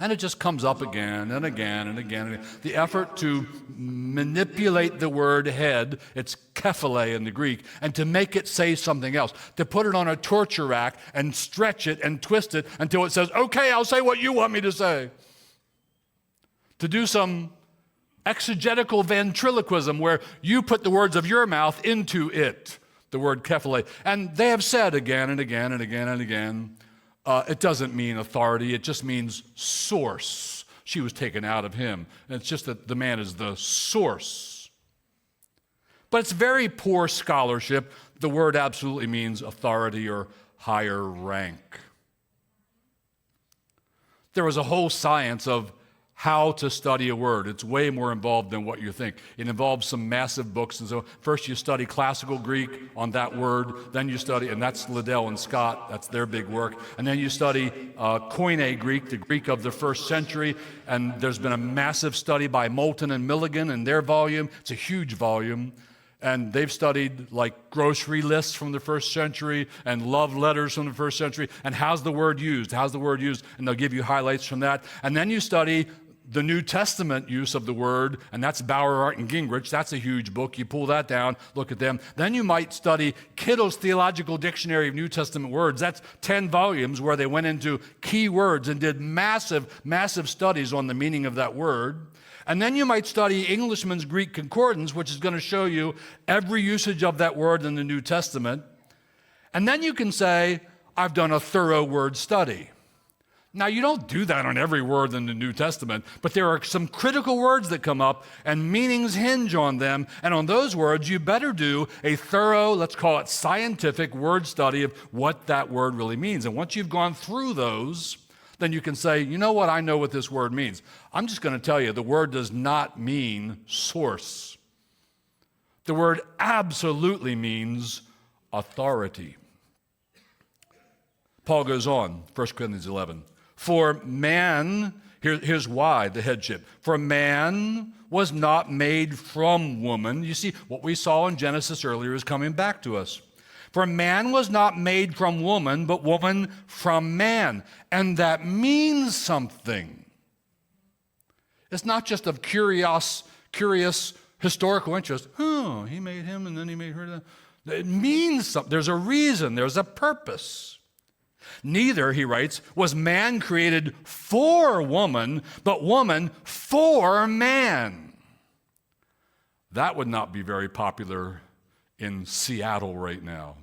And it just comes up again and again and again and again. The effort to manipulate the word head, it's Kephalē in the Greek, and to make it say something else, to put it on a torture rack and stretch it and twist it until it says, okay, I'll say what you want me to say. To do some exegetical ventriloquism where you put the words of your mouth into it, the word Kephalē. And they have said again and again and again and again, it doesn't mean authority, it just means source. She was taken out of him. And it's just that the man is the source. But it's very poor scholarship. The word absolutely means authority or higher rank. There was a whole science of how to study a word. It's way more involved than what you think. It involves some massive books. And so first you study classical Greek on that word, then you study, and that's Liddell and Scott, that's their big work. And then you study Koine Greek, the Greek of the first century. And there's been a massive study by Moulton and Milligan in their volume. It's a huge volume. And they've studied like grocery lists from the first century and love letters from the first century. And how's the word used? How's the word used? And they'll give you highlights from that. And then you study the New Testament use of the word, and that's Bauer, Art, and Gingrich. That's a huge book. You pull that down, look at them. Then you might study Kittle's Theological Dictionary of New Testament Words. That's 10 volumes where they went into key words and did massive, massive studies on the meaning of that word. And then you might study Englishman's Greek Concordance, which is going to show you every usage of that word in the New Testament. And then you can say, I've done a thorough word study. Now, you don't do that on every word in the New Testament, but there are some critical words that come up and meanings hinge on them. And on those words, you better do a thorough, let's call it scientific word study of what that word really means. And once you've gone through those, then you can say, you know what, I know what this word means. I'm just going to tell you, the word does not mean source. The word absolutely means authority. Paul goes on, 1 Corinthians 11. For man, here's why, the headship. For man was not made from woman. You see, what we saw in Genesis earlier is coming back to us. For man was not made from woman, but woman from man. And that means something. It's not just of curious historical interest. Oh, he made him and then he made her. It means something. There's a reason. There's a purpose. Neither, he writes, was man created for woman, but woman for man. That would not be very popular in Seattle right now.